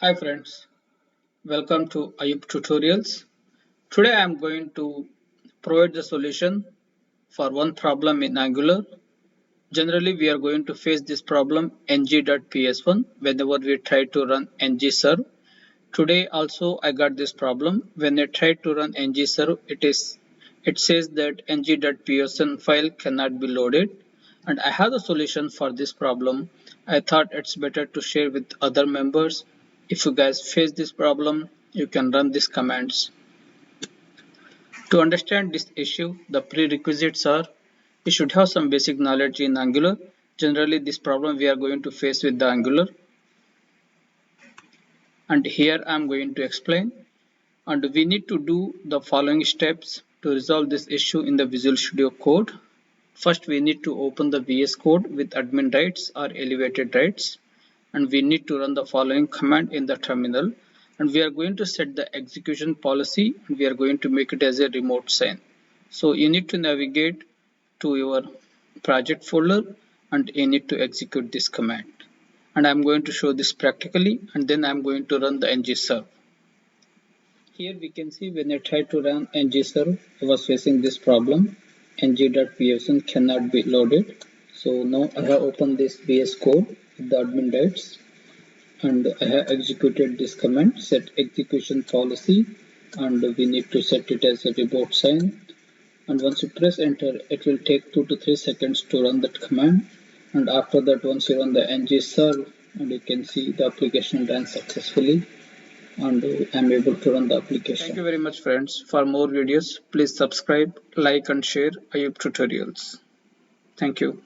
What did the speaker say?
Hi friends, welcome to Ayub Tutorials. Today I am going to provide the solution for one problem in Angular. Generally we are going to face this problem ng.ps1 whenever we try to run ng-serve. Today also I got this problem. When I try to run ng-serve, it says that ng.ps1 file cannot be loaded, and I have the solution for this problem. I thought it's better to share with other members. If you guys face this problem, you can run these commands. To understand this issue, the prerequisites are you should have some basic knowledge in Angular. Generally, this problem we are going to face with the Angular, and here I am going to explain. And we need to do the following steps to resolve this issue in the Visual Studio Code. First, we need to open the VS Code with admin rights or elevated rights, and we need to run the following command in the terminal, and we are going to set the execution policy, and we are going to make it as a remote sign. So you need to navigate to your project folder and you need to execute this command, and I'm going to show this practically, and then I'm going to run the ng-serve. Here we can see when I tried to run ng-serve, I was facing this problem. ng.ps1 cannot be loaded. So now I have opened this VS Code with the admin rights, and I have executed this command set execution policy, and we need to set it as a remote sign. And once you press enter, it will take 2 to 3 seconds to run that command, and after that once you run the ng-serve, and you can see the application ran successfully, and I'm able to run the application. Thank you very much friends. For more videos, please subscribe, like and share Ayub Tutorials. Thank you.